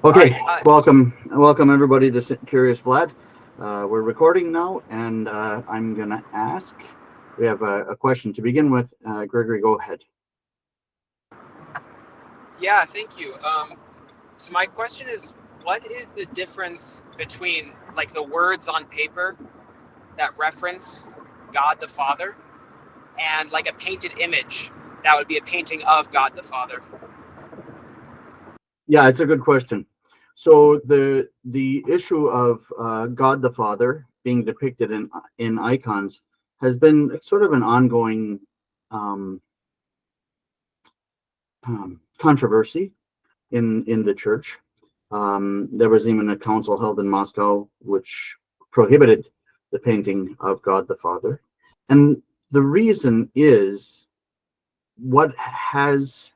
All right. Okay, welcome everybody to Curious Vlad. We're recording now, and I'm gonna ask. We have a question to begin with. Gregory, go ahead. Yeah, thank you. So my question is, what is the difference between like the words on paper that reference God the Father and like a painted image that would be a painting of God the Father? Yeah, it's a good question. So the issue of God the Father being depicted in icons has been sort of an ongoing um, controversy in the church. There was even a council held in Moscow which prohibited the painting of God the Father. And the reason is what has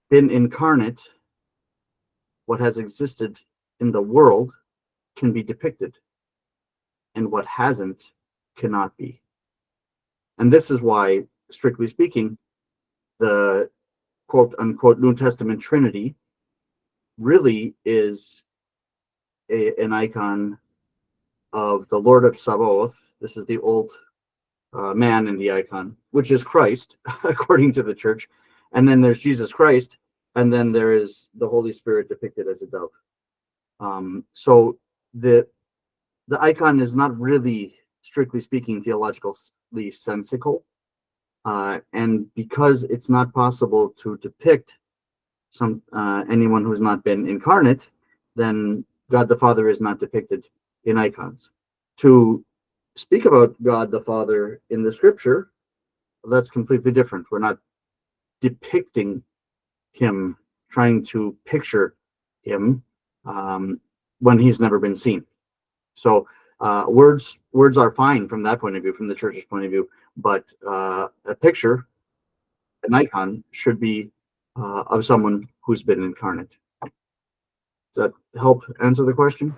been incarnate, what has existed in the world, can be depicted, and what hasn't cannot be. And this is why, strictly speaking, the quote unquote New Testament Trinity really is an icon of the Lord of Sabaoth. This is the old man in the icon, which is Christ, according to the church. And then there's Jesus Christ, and then there is the Holy Spirit depicted as a dove. So the icon is not really, strictly speaking, theologically sensical. And because it's not possible to depict anyone who's not been incarnate, then God the Father is not depicted in icons. To speak about God the Father in the Scripture, that's completely different. We're not depicting him, trying to picture him when he's never been seen. So words are fine from that point of view, from the church's point of view, but a picture, an icon, should be of someone who's been incarnate. Does that help answer the question?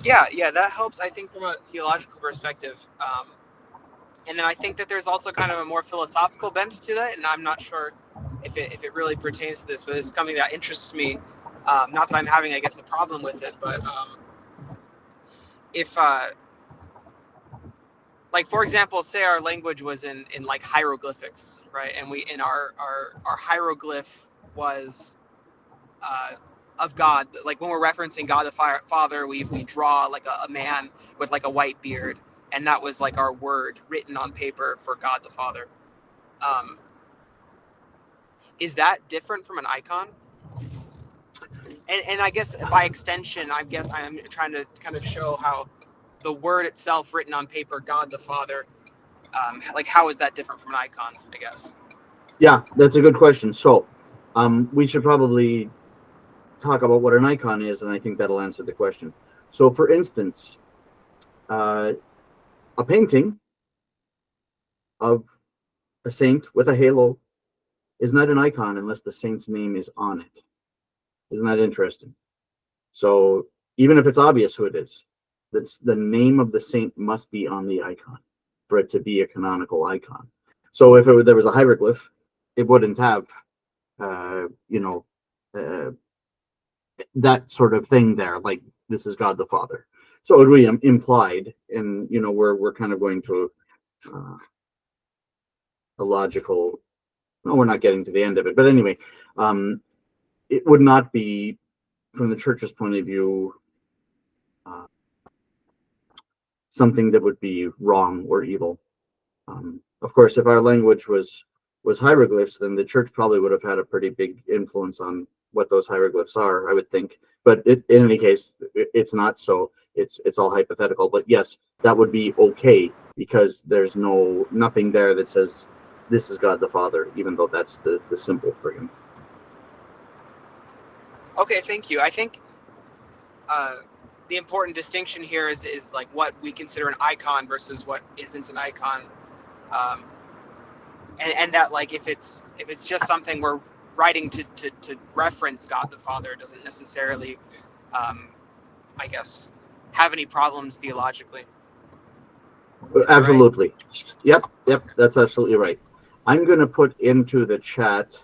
Yeah, that helps. I think from a theological perspective. And then I think that there's also kind of a more philosophical bent to that, and I'm not sure if it really pertains to this, but it's something that interests me. Not that I'm having, I guess, a problem with it, but if like for example, say our language was in like hieroglyphics, right? And we in our hieroglyph was uh, of God. Like when we're referencing God the Father, we draw like a man with like a white beard, and that was like our word written on paper for God the Father. Um, is that different from an icon? And I guess by extension, I guess I'm trying to kind of show how the word itself written on paper, God the Father, like how is that different from an icon, I guess? Yeah, that's a good question. So we should probably talk about what an icon is, and I think that'll answer the question. So, for instance, uh, a painting of a saint with a halo is not an icon unless the saint's name is on it. Isn't that interesting? So, even if it's obvious who it is, that's the name of the saint must be on the icon for it to be a canonical icon. So, if there was a hieroglyph, it wouldn't have, uh, you know, uh, that sort of thing there. Like, this is God the Father. So it would be implied, and we're kind of going to uh, a logical. No, we're not getting to the end of it, but anyway, it would not be, from the church's point of view, uh, something that would be wrong or evil. Of course, if our language was hieroglyphs, then the church probably would have had a pretty big influence on what those hieroglyphs are, I would think. But in any case, it's not. So it's all hypothetical. But yes, that would be okay because there's nothing there that says this is God the Father, even though that's the symbol for him. Okay, thank you. I think uh, the important distinction here is like what we consider an icon versus what isn't an icon, um, and that like if it's just something we're writing to reference God the Father, doesn't necessarily, um, I guess, have any problems theologically. Is that right? Absolutely. Yep, that's absolutely right. I'm going to put into the chat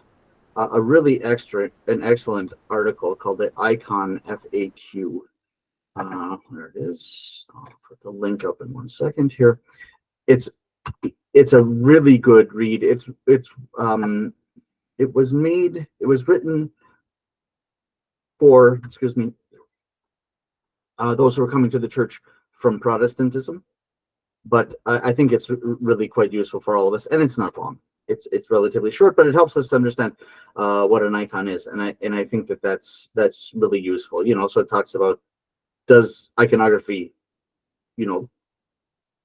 a really an excellent article called the Icon FAQ. There it is. I'll put the link up in 1 second here. It's it's a really good read. It was written for, excuse me, those who are coming to the church from Protestantism, but I think it's really quite useful for all of us, and it's not long. It's relatively short, but it helps us to understand what an icon is, and I think that's really useful. So it talks about, does iconography, you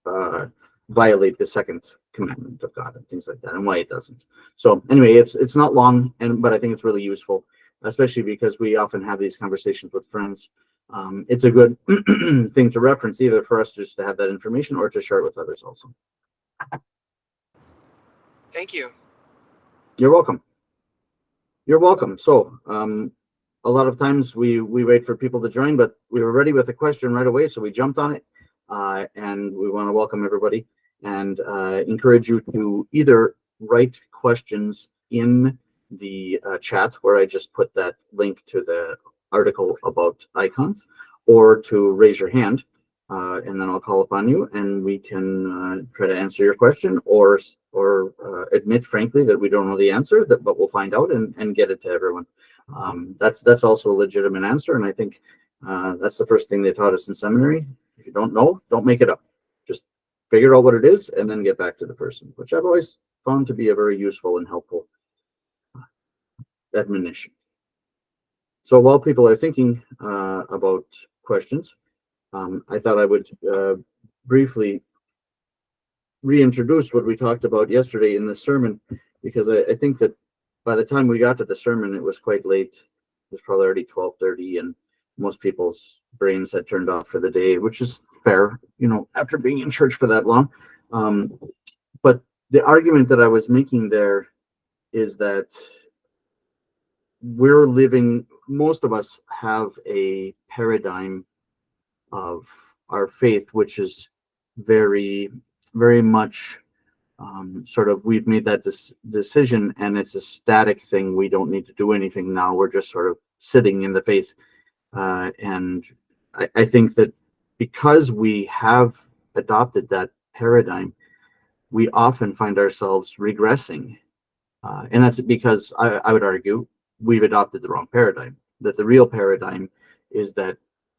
know, violate the second commandment of God and things like that, and why it doesn't. So anyway, it's not long, but I think it's really useful, especially because we often have these conversations with friends. It's a good thing to reference, either for us just to have that information or to share it with others also. Thank you. You're welcome. You're welcome. So a lot of times we wait for people to join, but we were ready with a question right away, so we jumped on it. And we want to welcome everybody and encourage you to either write questions in the chat, where I just put that link to the article about icons, or to raise your hand, and then I'll call upon you, and we can try to answer your question, or admit frankly that we don't know the answer, but we'll find out and get it to everyone. That's also a legitimate answer, and I think that's the first thing they taught us in seminary. If you don't know, don't make it up. Just figure out what it is and then get back to the person, which I've always found to be a very useful and helpful admonition. So while people are thinking about questions, I thought I would briefly reintroduce what we talked about yesterday in the sermon, because I think that by the time we got to the sermon, it was quite late. It was probably already 12:30, and most people's brains had turned off for the day, which is fair, after being in church for that long. But the argument that I was making there is that most of us have a paradigm of our faith, which is very, very much sort of, we've made that decision, and it's a static thing. We don't need to do anything now. We're just sort of sitting in the faith. And I think that because we have adopted that paradigm, we often find ourselves regressing. And that's because I would argue we've adopted the wrong paradigm, that the real paradigm is that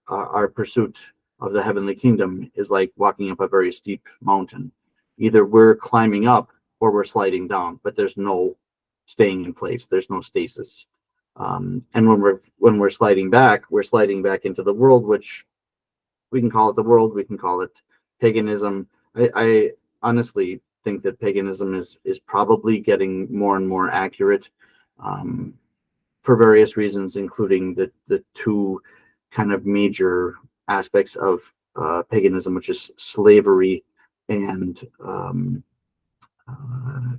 our pursuit of the heavenly kingdom is like walking up a very steep mountain. Either we're climbing up or we're sliding down, but there's no staying in place. There's no stasis. And when we're sliding back into the world, which we can call it the world, we can call it paganism. I honestly think that paganism is probably getting more and more accurate, for various reasons, including the two kind of major aspects of paganism, which is slavery and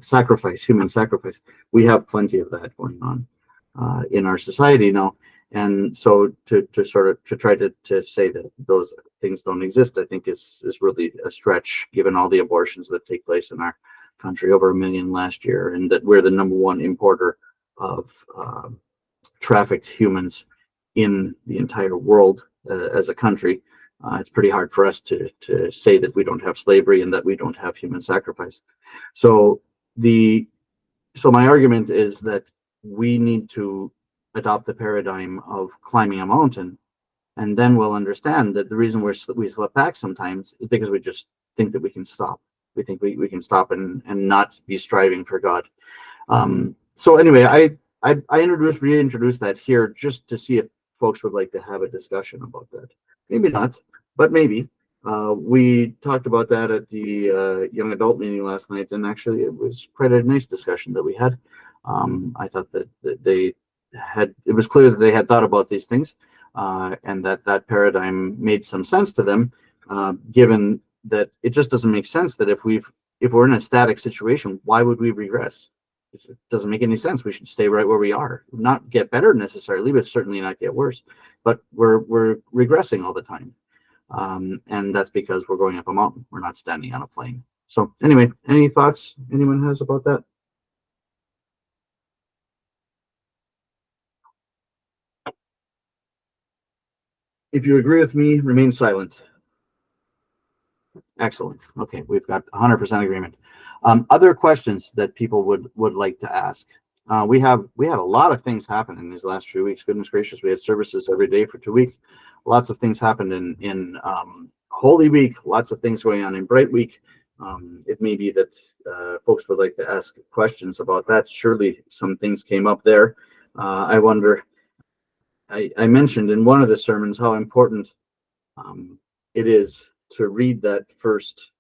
sacrifice, human sacrifice. We have plenty of that going on in our society now, and so to try to say that those things don't exist, I think is really a stretch, given all the abortions that take place in our country, over 1 million last year, and that we're the #1 importer of trafficked humans in the entire world as a country. It's pretty hard for us to say that we don't have slavery and that we don't have human sacrifice. So my argument is that we need to adopt the paradigm of climbing a mountain, and then we'll understand that the reason we slip back sometimes is because we just think that we can stop. We think we can stop and not be striving for God. So anyway, I reintroduced that here just to see if folks would like to have a discussion about that. Maybe not, but maybe. We talked about that at the young adult meeting last night, and actually it was quite a nice discussion that we had. I thought that it was clear that they had thought about these things, and that paradigm made some sense to them, given that it just doesn't make sense that if we're in a static situation, why would we regress? It doesn't make any sense. We should stay right where we are, not get better necessarily, but certainly not get worse. But we're regressing all the time, and that's because we're going up a mountain. We're not standing on a plane. So anyway, any thoughts anyone has about that? If you agree with me, remain silent. Excellent. Okay, we've got 100% agreement. Other questions that people would like to ask. We had a lot of things happen in these last few weeks. Goodness gracious, we had services every day for 2 weeks. Lots of things happened in Holy Week. Lots of things going on in Bright Week. It may be that folks would like to ask questions about that. Surely some things came up there. I wonder. I mentioned in one of the sermons how important it is to read that first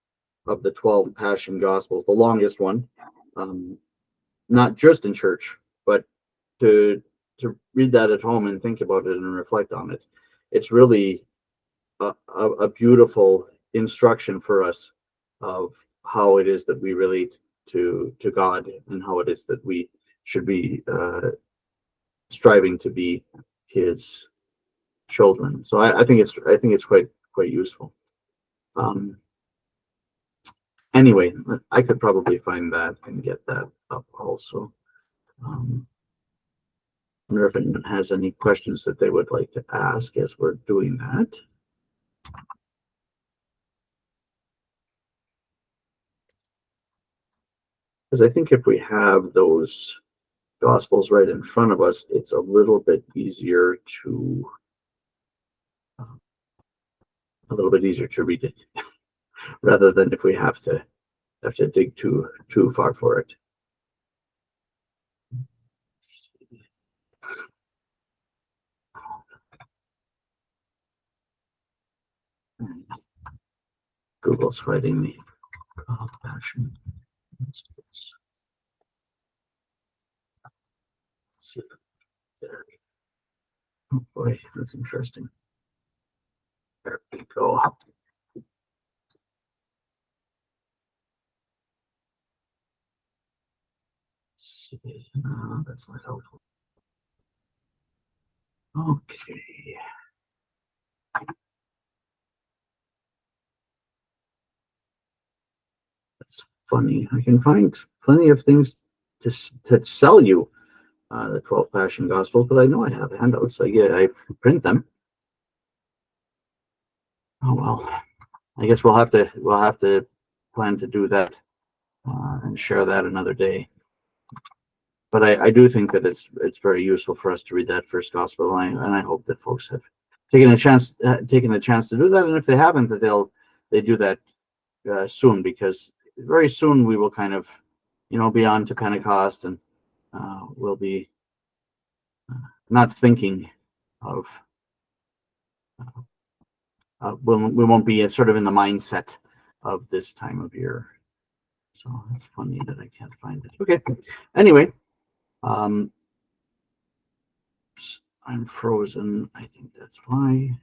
of the 12 Passion Gospels, the longest one, not just in church, but to read that at home and think about it and reflect on it. It's really a beautiful instruction for us of how it is that we relate to God and how it is that we should be striving to be His children. So I think it's quite useful. Anyway, I could probably find that and get that up also. I wonder if anyone has any questions that they would like to ask as we're doing that. Because I think if we have those Gospels right in front of us, it's a little bit easier to read it, rather than if we have to dig too far for it. Google's fighting me. Passion. There. Oh boy, that's interesting. There we go. That's not helpful. Okay. That's funny. I can find plenty of things to sell you the 12 Passion Gospels, but I know I have handouts. I print them. Oh well. I guess we'll have to plan to do that and share that another day. But I do think that it's very useful for us to read that first gospel, and I hope that folks have taken the chance to do that, and if they haven't, that they do that soon, because very soon we will kind of be on to Pentecost, and we'll be not thinking of we won't be sort of in the mindset of this time of year. So it's funny that I can't find it. Okay. Anyway, I'm frozen. I think that's why.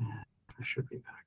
I should be back.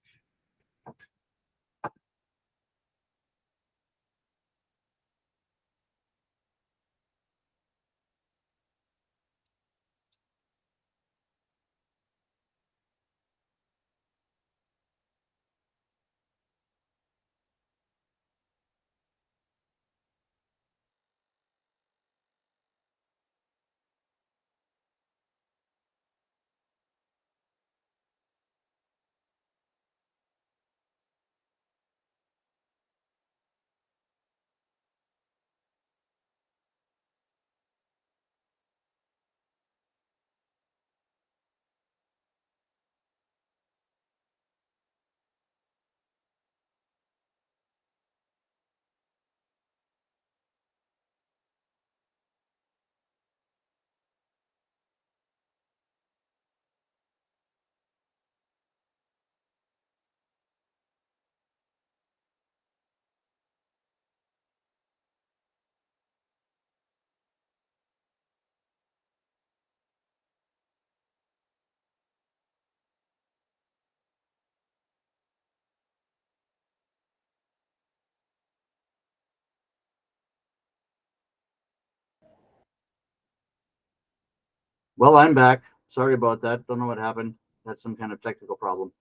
Well, I'm back. Sorry about that. Don't know what happened. Had some kind of technical problem.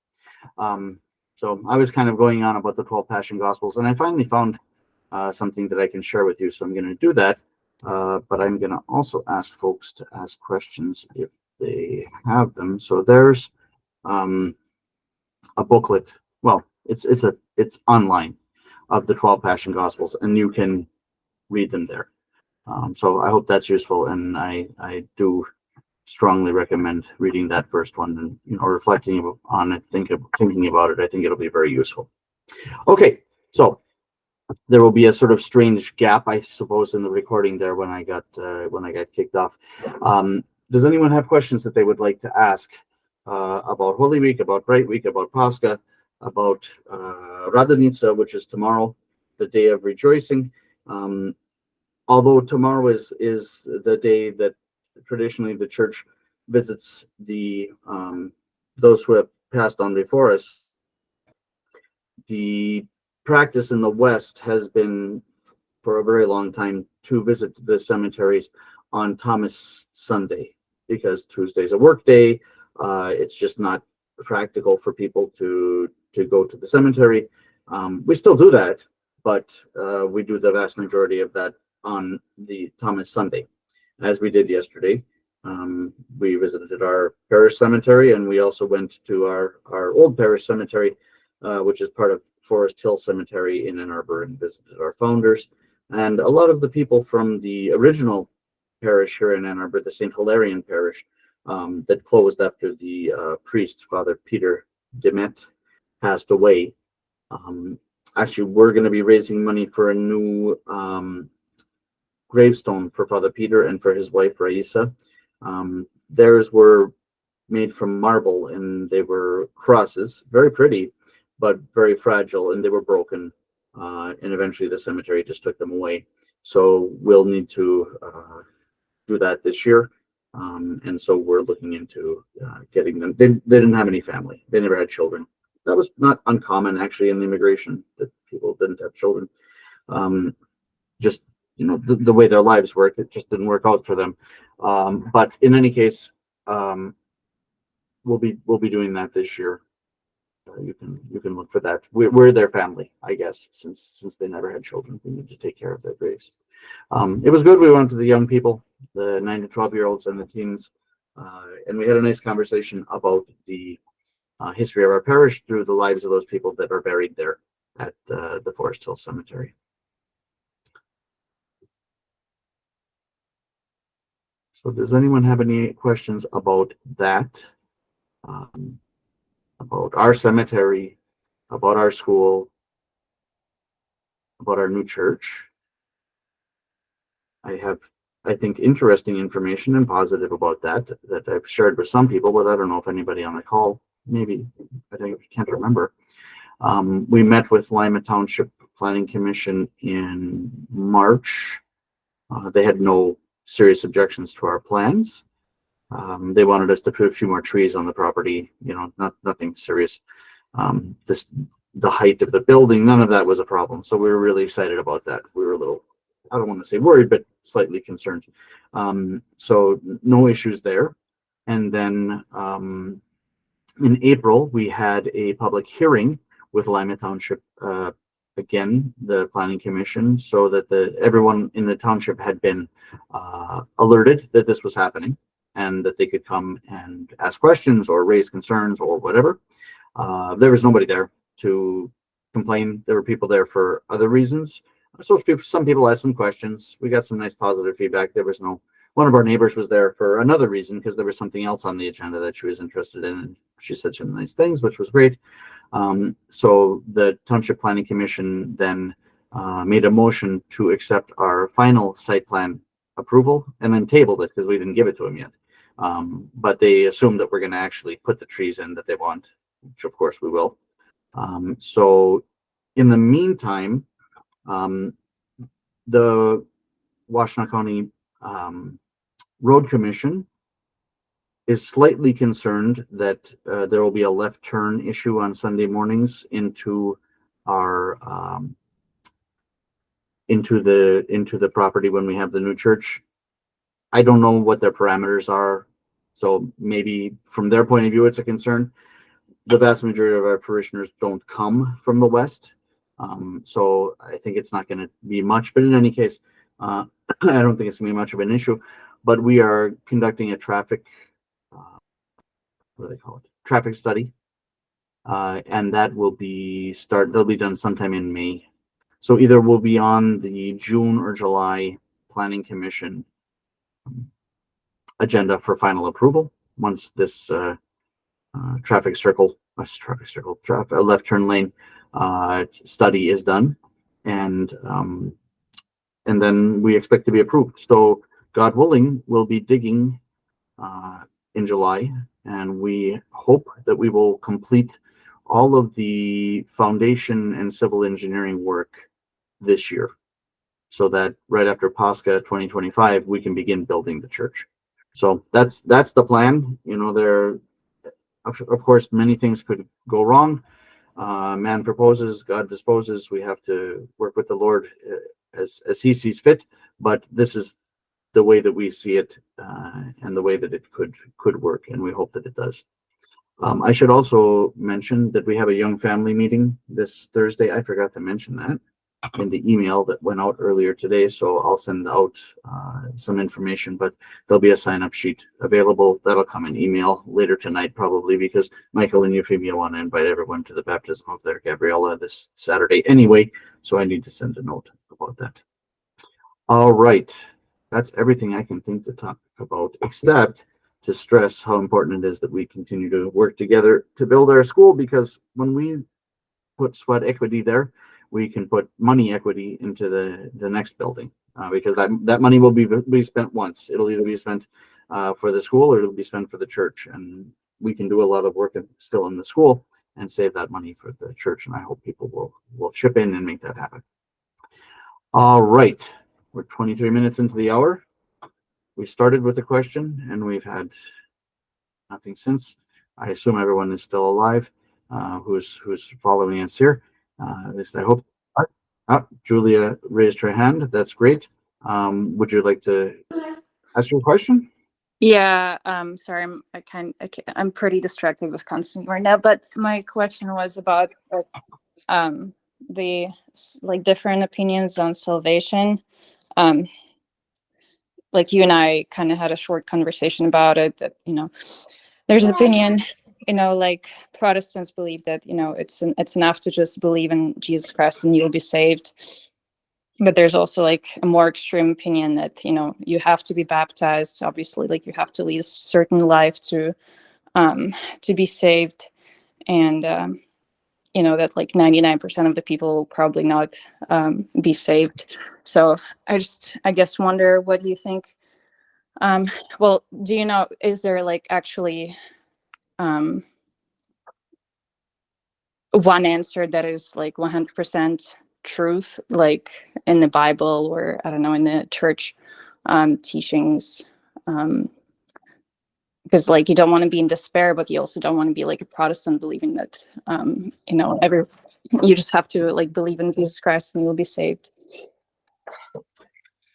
So I was kind of going on about the 12 Passion Gospels, and I finally found something that I can share with you. So I'm going to do that. But I'm going to also ask folks to ask questions if they have them. So there's um, a booklet. Well, it's online of the 12 Passion Gospels, and you can read them there. So I hope that's useful, and I do strongly recommend reading that first one and reflecting on it, thinking about it. I think it'll be very useful. Okay, so there will be a sort of strange gap, I suppose, in the recording there when I got kicked off. Does anyone have questions that they would like to ask about Holy Week, about Bright Week, about Pascha, about Radhanica, which is tomorrow, the day of rejoicing? Although tomorrow is the day that traditionally the church visits the those who have passed on before us, the practice in the West has been for a very long time to visit the cemeteries on Thomas Sunday, because Tuesday's a work day. It's just not practical for people to go to the cemetery. We still do that, but we do the vast majority of that on the Thomas Sunday, as we did yesterday. We visited our parish cemetery, and we also went to our old parish cemetery, which is part of Forest Hill Cemetery in Ann Arbor, and visited our founders. And a lot of the people from the original parish here in Ann Arbor, the St. Hilarion parish, that closed after the priest, Father Peter Demet, passed away. Actually, we're going to be raising money for a new gravestone for Father Peter and for his wife, Raisa. Theirs were made from marble, and they were crosses, very pretty, but very fragile, and they were broken. And eventually the cemetery just took them away. So we'll need to do that this year. And so we're looking into getting them. They didn't have any family. They never had children. That was not uncommon, actually, in the immigration, that people didn't have children. Just, the way their lives worked, it just didn't work out for them. But in any case, we'll be doing that this year. You can look for that. We're their family, I guess, since they never had children. We need to take care of their graves. It was good. We went to the young people, the 9 to 12-year-olds and the teens, and we had a nice conversation about the history of our parish through the lives of those people that are buried there at the Forest Hill Cemetery. So does anyone have any questions about that? About our cemetery, about our school, about our new church? I have, I think, interesting information and positive about that I've shared with some people, but I don't know if anybody on the call, maybe, I can't remember. We met with Lima Township Planning Commission in March. They had no serious objections to our plans. They wanted us to put a few more trees on the property, nothing serious. The height of the building, none of that was a problem. So we were really excited about that. We were a little, I don't want to say worried, but slightly concerned. So no issues there. And then in April, we had a public hearing with Lima Township, again, the Planning Commission, so that everyone in the township had been alerted that this was happening, and that they could come and ask questions or raise concerns or whatever. There was nobody there to complain. There were people there for other reasons. So some people asked some questions. We got some nice positive feedback. One of our neighbors was there for another reason, because there was something else on the agenda that she was interested in. And she said some nice things, which was great. So the Township Planning Commission then made a motion to accept our final site plan approval, and then tabled it because we didn't give it to them yet. But they assumed that we're going to actually put the trees in that they want, which of course we will. So in the meantime, the Washtenaw County Road Commission is slightly concerned that there will be a left turn issue on Sunday mornings into our into the property when we have the new church. I don't know what their parameters are, so maybe from their point of view it's a concern. The vast majority of our parishioners don't come from the west, so I think it's not going to be much. But in any case, I don't think it's going to be much of an issue. But we are conducting a traffic, what do they call it? traffic study, and that will be they'll be done sometime in May. So either we'll be on the June or July Planning Commission agenda for final approval once this left turn lane study is done, and then we expect to be approved. So God willing, we'll be digging in July, and we hope that we will complete all of the foundation and civil engineering work this year, so that right after Pascha 2025 we can begin building the church. So that's the plan. There, of course, many things could go wrong. Man proposes, God disposes. We have to work with the Lord as He sees fit. But this is the way that we see it, and the way that it could work, and we hope that it does. I should also mention that we have a young family meeting this Thursday. I forgot to mention that in the email that went out earlier today, so I'll send out some information, but there'll be a sign-up sheet available. That'll come in email later tonight, probably, because Michael and Euphemia want to invite everyone to the baptism of their Gabriella this Saturday anyway, so I need to send a note about that. All right, that's everything I can think to talk about, except to stress how important it is that we continue to work together to build our school, because when we put sweat equity there, we can put money equity into the next building, because that money will be spent once. It'll either be spent for the school, or it'll be spent for the church, and we can do a lot of work still in the school and save that money for the church, and I hope people will chip in and make that happen. All right, we're 23 minutes into the hour. We started with a question, and we've had nothing since. I assume everyone is still alive, who's following us here. At least I hope. Julia raised her hand. That's great. Would you like to ask your question? Yeah, sorry, I'm pretty distracted with Constantine right now, but my question was about the different opinions on salvation. Like you and I kind of had a short conversation about it, that there's an opinion, like Protestants believe that it's enough to just believe in Jesus Christ and you'll be saved. But there's also like a more extreme opinion that you have to be baptized, obviously, like you have to lead a certain life to be saved, and that like 99% of the people will probably not be saved. So I guess wonder, what do you think? Well, do you know, is there like actually one answer that is like 100% truth, like in the Bible, or I don't know, in the church teachings? Because like you don't want to be in despair, but you also don't want to be like a Protestant believing that you just have to like believe in Jesus Christ and you'll be saved.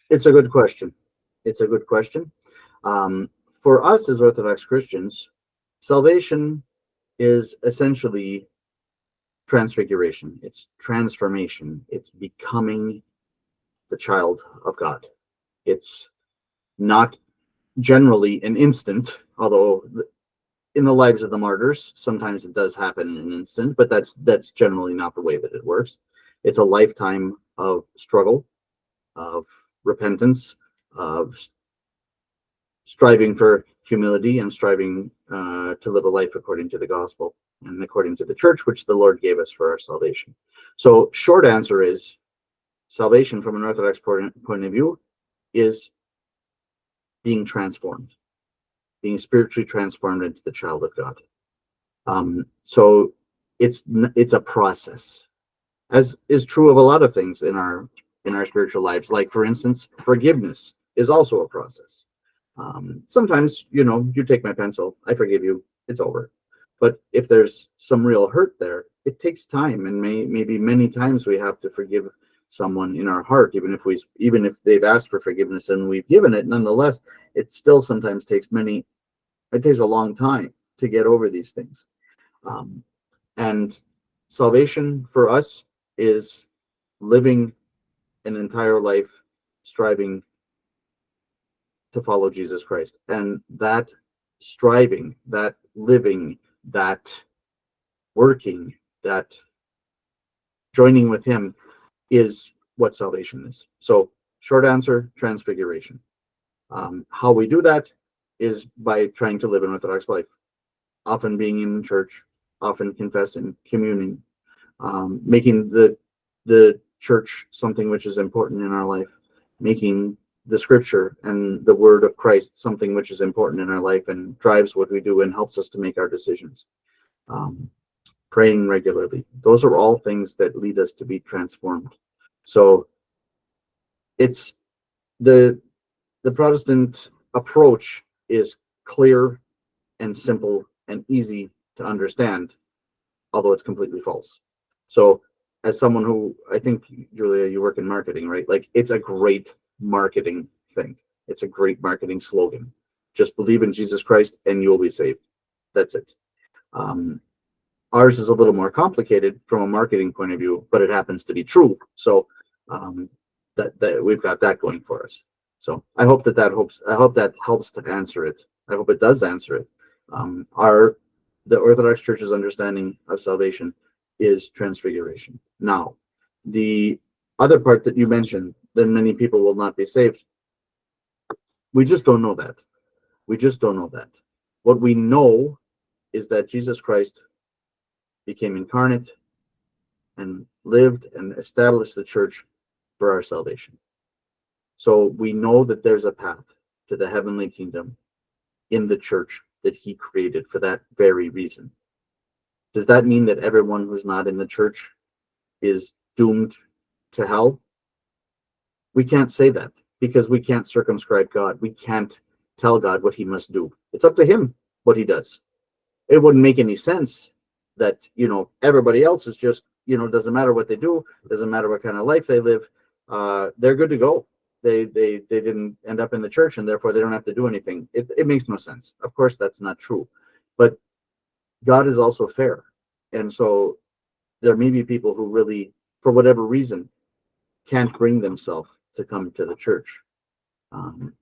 It's a good question. For us as Orthodox Christians, salvation is essentially transfiguration. It's transformation. It's becoming the child of God. It's not generally an instant, although in the lives of the martyrs, sometimes it does happen in an instant, but that's generally not the way that it works. It's a lifetime of struggle, of repentance, of striving for humility, and striving to live a life according to the gospel and according to the church, which the Lord gave us for our salvation. So short answer is, salvation from an Orthodox point of view is being transformed, being spiritually transformed into the child of God. So it's a process, as is true of a lot of things in our spiritual lives. Like, for instance, forgiveness is also a process. Sometimes, you take my pencil, I forgive you, it's over. But if there's some real hurt there, it takes time, and maybe many times we have to forgive someone in our heart, even if they've asked for forgiveness and we've given it. Nonetheless, it still sometimes takes a long time to get over these things. And salvation for us is living an entire life striving to follow Jesus Christ. And that striving, that living, that working, that joining with him is what salvation is. So, short answer, transfiguration. How we do that is by trying to live an Orthodox life, often being in church, often confessing, communing, making the church something which is important in our life, making the scripture and the word of Christ something which is important in our life and drives what we do and helps us to make our decisions. Praying regularly. Those are all things that lead us to be transformed. So it's the Protestant approach is clear and simple and easy to understand, although it's completely false. So as someone who, I think, Julia, you work in marketing, right? Like, it's a great marketing thing. It's a great marketing slogan. Just believe in Jesus Christ and you'll be saved. That's it. Ours is a little more complicated from a marketing point of view, but it happens to be true. So that we've got that going for us. So I hope that helps to answer it. I hope it does answer it. The Orthodox Church's understanding of salvation is transfiguration. Now, the other part that you mentioned, that many people will not be saved, we just don't know that. We just don't know that. What we know is that Jesus Christ became incarnate and lived and established the church for our salvation. So we know that there's a path to the heavenly kingdom in the church that he created for that very reason. Does that mean that everyone who's not in the church is doomed to hell? We can't say that, because we can't circumscribe God. We can't tell God what he must do. It's up to him what he does. It wouldn't make any sense that, everybody else is just, doesn't matter what they do, doesn't matter what kind of life they live, they're good to go. They didn't end up in the church and therefore they don't have to do anything. It makes no sense. Of course, that's not true. But God is also fair. And so there may be people who really, for whatever reason, can't bring themselves to come to the church.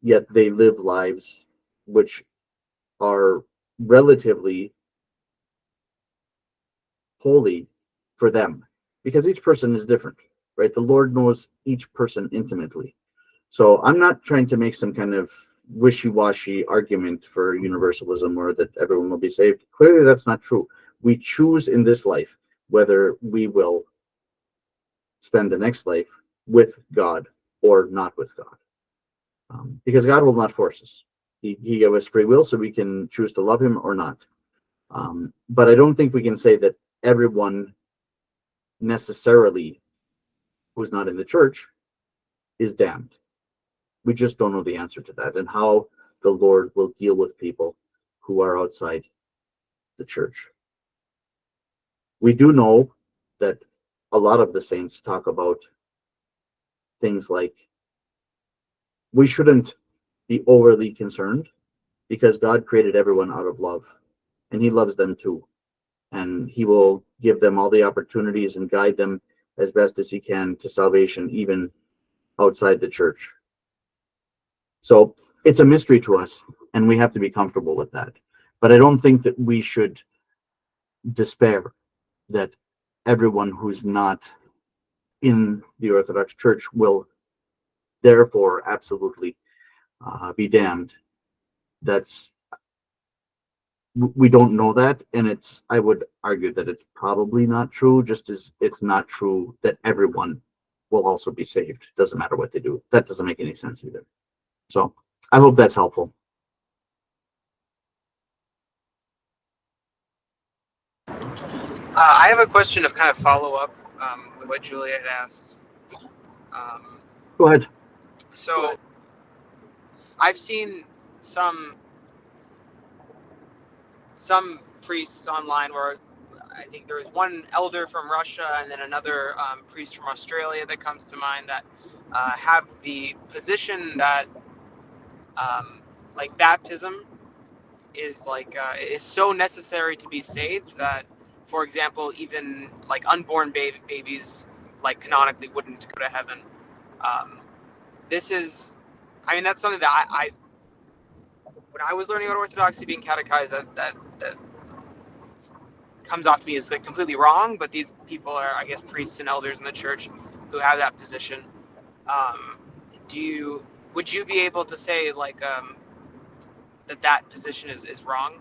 Yet they live lives which are relatively holy for them, because each person is different, right? The Lord knows each person intimately. So I'm not trying to make some kind of wishy-washy argument for universalism or that everyone will be saved. Clearly, that's not true. We choose in this life whether we will spend the next life with God or not with God. Because God will not force us. He gave us free will so we can choose to love him or not. But I don't think we can say that everyone necessarily who's not in the church is damned. We just don't know the answer to that and how the Lord will deal with people who are outside the church. We do know that a lot of the saints talk about things like we shouldn't be overly concerned because God created everyone out of love and he loves them too. And he will give them all the opportunities and guide them as best as he can to salvation, even outside the church. So it's a mystery to us, and we have to be comfortable with that. But I don't think that we should despair that everyone who's not in the Orthodox Church will therefore absolutely be damned. We don't know that, and I would argue that it's probably not true, just as it's not true that everyone will also be saved. Doesn't matter what they do. That doesn't make any sense either. So I hope that's helpful. I have a question of kind of follow-up with what Julia had asked. Go ahead. So I've seen some priests online where I think there was one elder from Russia and then another priest from Australia that comes to mind that have the position that like baptism is is so necessary to be saved that, for example, even like unborn babies like canonically wouldn't go to heaven. This is, I mean, that's something that I when I was learning about Orthodoxy, being catechized, that comes off to me as like completely wrong, but these people are, I guess, priests and elders in the church who have that position. Um, would you be able to say like that position is wrong?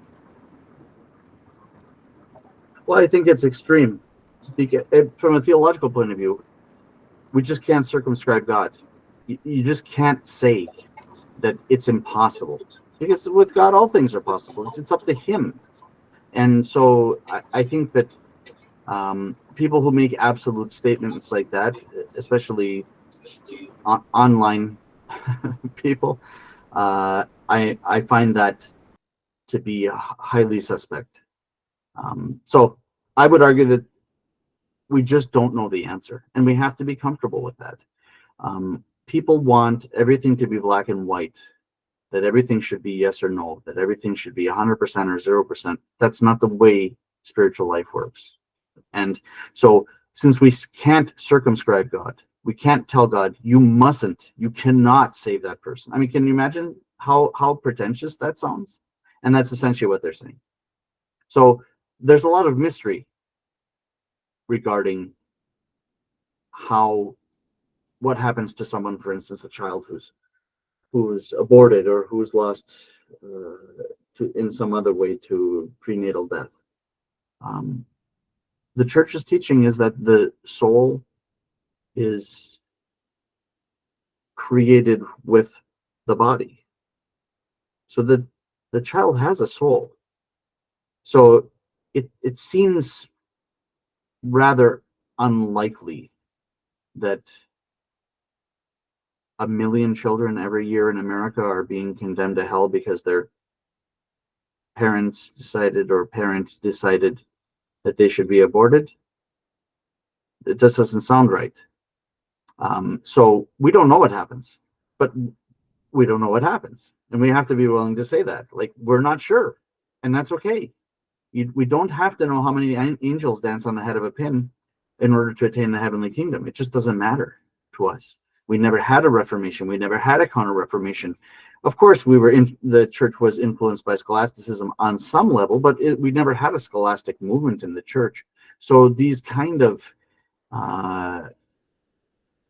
Well, I think it's extreme. Because, from a theological point of view, we just can't circumscribe God. You just can't say that it's impossible, because with God all things are possible. It's up to Him. And so I think that people who make absolute statements like that, especially online people, I find that to be highly suspect. So I would argue that we just don't know the answer, and we have to be comfortable with that. People want everything to be black and white, that everything should be yes or no, that everything should be 100% or 0%. That's not the way spiritual life works. And so, since we can't circumscribe God, we can't tell God, you cannot save that person. I mean, can you imagine how pretentious that sounds? And that's essentially what they're saying. So there's a lot of mystery regarding what happens to someone, for instance, a child who's aborted or who's lost in some other way to prenatal death. The church's teaching is that the soul is created with the body, so that the child has a soul. So it seems rather unlikely that 1 million children every year in America are being condemned to hell because their parent decided that they should be aborted. It just doesn't sound right. So we don't know what happens, but we don't know what happens, and we have to be willing to say that, like, we're not sure, and that's okay. We don't have to know how many angels dance on the head of a pin in order to attain the heavenly kingdom. It just doesn't matter to us. We never had a Reformation. We never had a Counter-Reformation. Of course, the church was influenced by scholasticism on some level, but we never had a scholastic movement in the church. So these kind of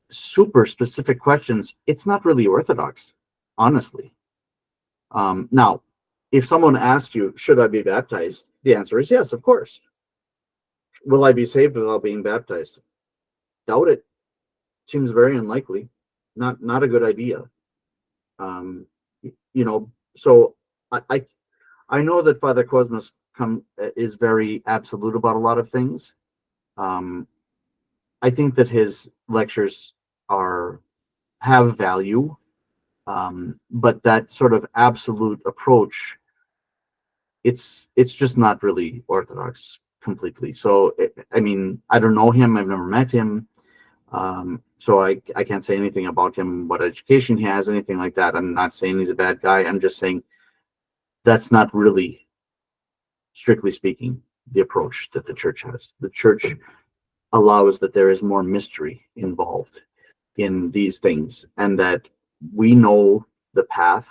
super specific questions, it's not really orthodox, honestly. Now, if someone asked you, should I be baptized? The answer is yes, of course. Will I be saved without being baptized? Doubt it. Seems very unlikely. Not a good idea. So I know that Father Cosmas is very absolute about a lot of things. I think that his lectures have value, but that sort of absolute approach, it's just not really orthodox completely. So I mean, I don't know him. I've never met him. So I can't say anything about him, what education he has, anything like that. I'm not saying he's a bad guy. I'm just saying that's not really, strictly speaking, the approach that the church has. The church allows that there is more mystery involved in these things, and that we know the path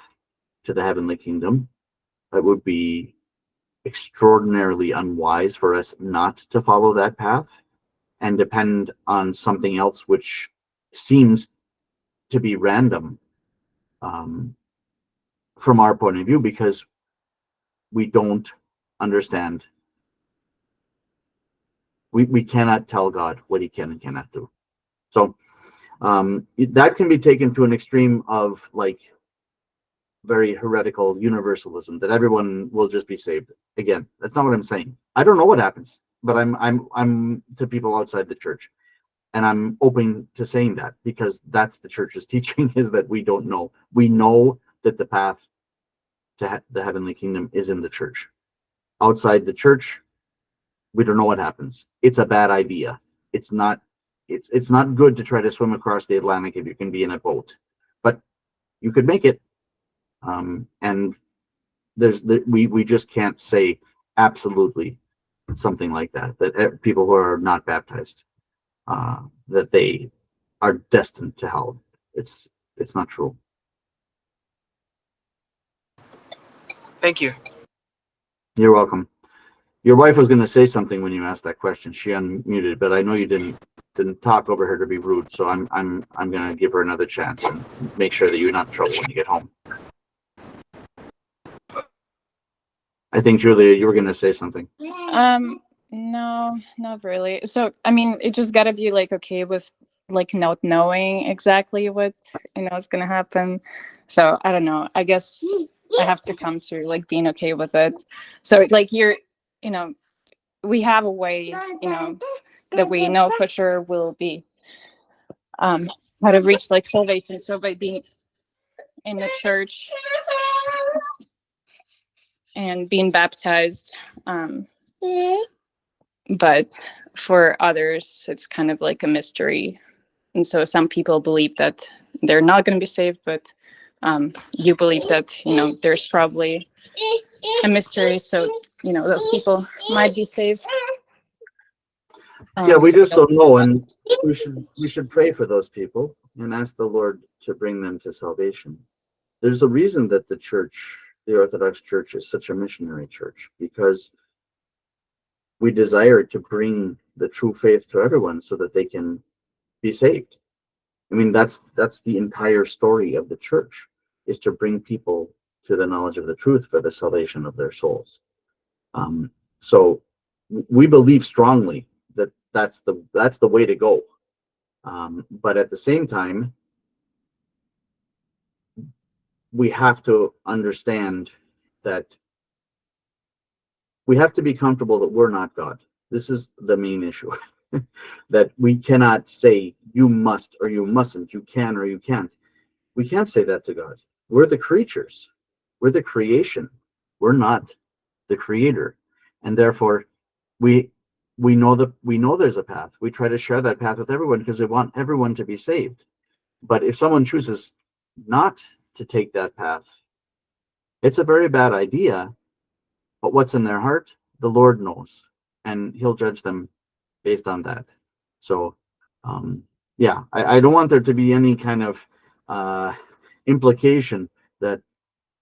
to the heavenly kingdom. It would be extraordinarily unwise for us not to follow that path and depend on something else which seems to be random, from our point of view, because we don't understand. We cannot tell God what he can and cannot do. So that can be taken to an extreme of, like, very heretical universalism, that everyone will just be saved. Again, that's not what I'm saying. I don't know what happens, but I'm to people outside the church, and I'm open to saying that, because that's the church's teaching, is that we don't know. We know that the path to the heavenly kingdom is in the church. Outside the church, we don't know what happens. It's a bad idea. It's not good to try to swim across the Atlantic if you can be in a boat, but you could make it. And we just can't say absolutely something like that people who are not baptized, that they are destined to hell. It's not true. Thank you. You're welcome. Your wife was going to say something when you asked that question. She unmuted, but I know you didn't talk over her to be rude. So I'm going to give her another chance and make sure that you're not in trouble when you get home. I think, Julia, you were going to say something. No, not really. So, I mean, it just gotta be like okay with like not knowing exactly what is gonna happen. So I don't know. I guess I have to come to like being okay with it. So like you know, we have a way, that we know for sure will be how to reach like salvation. So by being in the church and being baptized. But for others, it's kind of like a mystery. And so some people believe that they're not going to be saved, but you believe that, there's probably a mystery. So, those people might be saved. Yeah, we just don't know, and we should pray for those people and ask the Lord to bring them to salvation. There's a reason that the Orthodox Church, is such a missionary church, because we desire to bring the true faith to everyone so that they can be saved. I mean, that's the entire story of the church, is to bring people to the knowledge of the truth for the salvation of their souls. So we believe strongly that that's the way to go. But at the same time, we have to understand that we have to be comfortable that we're not God. This is the main issue. That we cannot say you must or you mustn't, you can or you can't. We can't say that to God. We're the creatures. We're the creation. We're not the creator. And therefore we know there's a path. We try to share that path with everyone because we want everyone to be saved. But if someone chooses not to take that path, it's a very bad idea. But what's in their heart, the Lord knows, and He'll judge them based on that. So, yeah, I don't want there to be any kind of implication that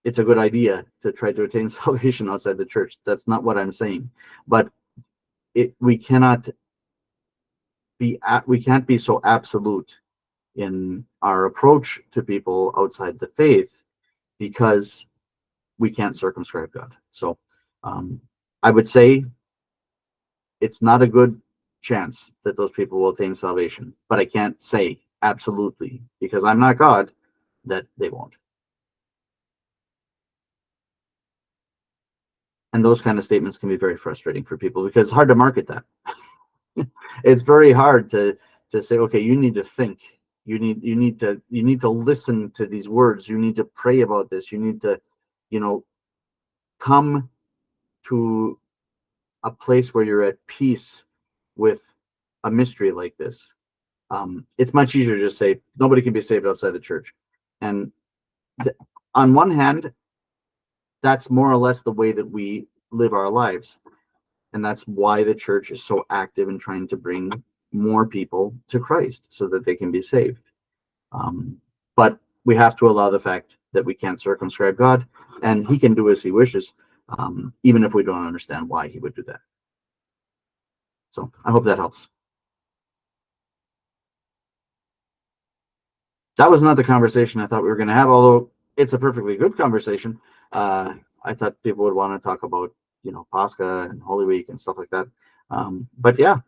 it's a good idea to try to attain salvation outside the church. That's not what I'm saying. But we can't be so absolute in our approach to people outside the faith, because we can't circumscribe God. So I would say it's not a good chance that those people will attain salvation, but I can't say absolutely, because I'm not God, that they won't. And those kind of statements can be very frustrating for people because it's hard to market that. It's very hard to say, okay, you need to think, you need to listen to these words, you need to pray about this, you need to come to a place where you're at peace with a mystery like this. It's much easier to just say nobody can be saved outside the church. And on one hand, that's more or less the way that we live our lives. And that's why the church is so active in trying to bring more people to Christ so that they can be saved. But we have to allow the fact that we can't circumscribe God, and He can do as He wishes, even if we don't understand why He would do that. So I hope that helps. That was not the conversation I thought we were going to have, although it's a perfectly good conversation. I thought people would want to talk about, Pascha and Holy Week and stuff like that. But yeah,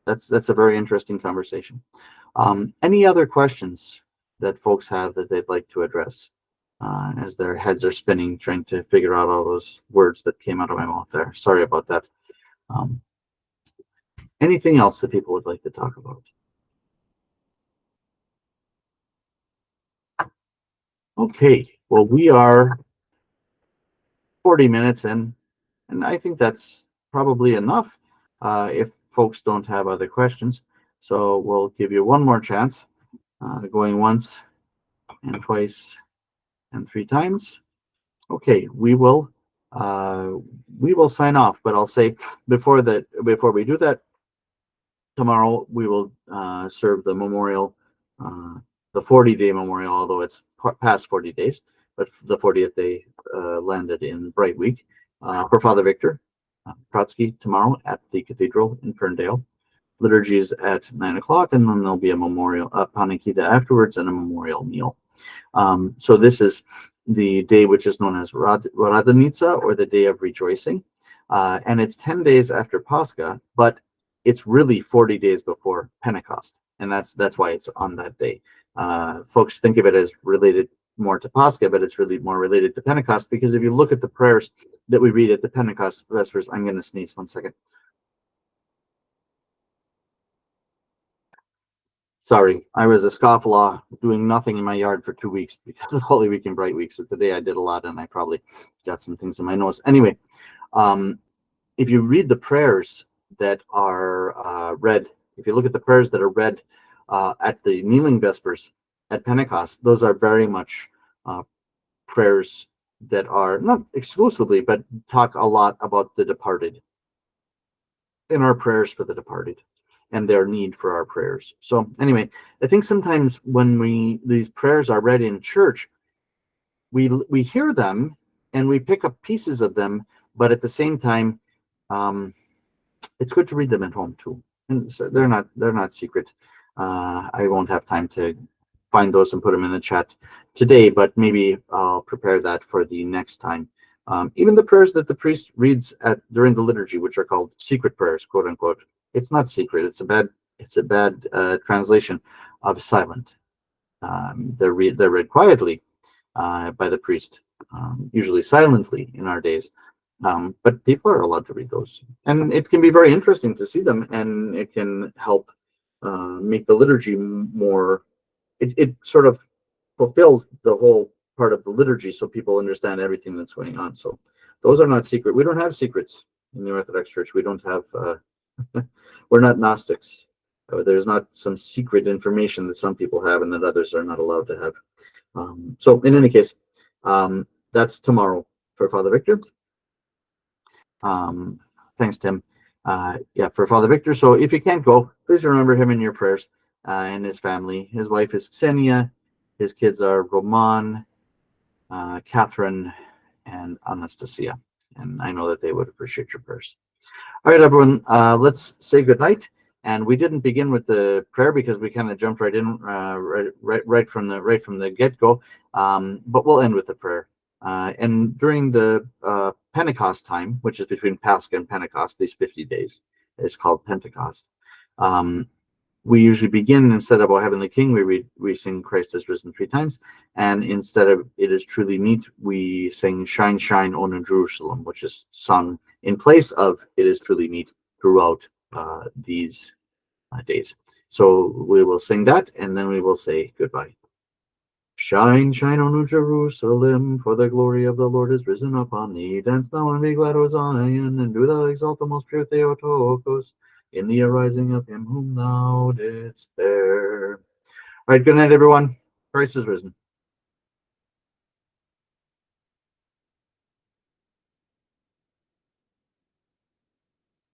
that's a very interesting conversation. Any other questions that folks have that they'd like to address as their heads are spinning, trying to figure out all those words that came out of my mouth there? Sorry about that. Anything else that people would like to talk about? Okay, well, we are 40 minutes in, and I think that's probably enough if folks don't have other questions. So we'll give you one more chance, going once and twice and three times. Okay, we will sign off, but I'll say before we do that, tomorrow we will serve the memorial, the 40-day memorial, although it's past 40 days, but the 40th day landed in Bright Week for Father Victor. Trotsky tomorrow at the Cathedral in Ferndale. Liturgy is at 9 o'clock, and then there'll be a memorial, panikida afterwards, and a memorial meal. So this is the day which is known as Radhanica, or the Day of Rejoicing. And it's 10 days after Pascha, but it's really 40 days before Pentecost. And that's why it's on that day. Folks think of it as related more to Pascha, but it's really more related to Pentecost, because if you look at the prayers that we read at the Pentecost Vespers, I'm going to sneeze 1 second. Sorry, I was a scofflaw doing nothing in my yard for 2 weeks because of Holy Week and Bright Week. So today I did a lot, and I probably got some things in my nose. Anyway, if you read the prayers that are read, if you look at the prayers that are read at the kneeling Vespers at Pentecost, those are very much prayers that are not exclusively, but talk a lot about the departed, in our prayers for the departed and their need for our prayers. So anyway, I think sometimes when these prayers are read in church, we hear them and we pick up pieces of them, but at the same time, it's good to read them at home too. And so they're not secret. I won't have time to find those and put them in the chat today, but maybe I'll prepare that for the next time. Even the prayers that the priest reads during the liturgy, which are called secret prayers, quote unquote. It's not secret. It's a bad translation of silent. They're read quietly by the priest, usually silently in our days. But people are allowed to read those, and it can be very interesting to see them, and it can help make the liturgy more. It sort of fulfills the whole part of the liturgy, so people understand everything that's going on. So those are not secret. We don't have secrets in the Orthodox Church. We don't have. We're not Gnostics. There's not some secret information that some people have and that others are not allowed to have. So in any case, that's tomorrow for Father Victor. Thanks, Tim. Yeah, for Father Victor. So if you can't go, please remember him in your prayers and his family. His wife is Ksenia. His kids are Roman, Catherine, and Anastasia. And I know that they would appreciate your prayers. All right, everyone, let's say good night. And we didn't begin with the prayer because we kind of jumped right in right from the get-go. But we'll end with the prayer. And during the Pentecost time, which is between Pascha and Pentecost, these 50 days, is called Pentecost. We usually begin, instead of "O Heavenly King," we sing "Christ is risen" 3 times, and instead of "It is truly meet," we sing "Shine, shine, O New Jerusalem," which is sung in place of "It is truly meet" throughout these days. So we will sing that, and then we will say goodbye. Shine, shine, O New Jerusalem, for the glory of the Lord is risen upon thee. Dance thou and be glad, O Zion, and do thou exalt the most pure Theotokos in the arising of him whom thou didst bear. All right, good night, everyone. Christ is risen.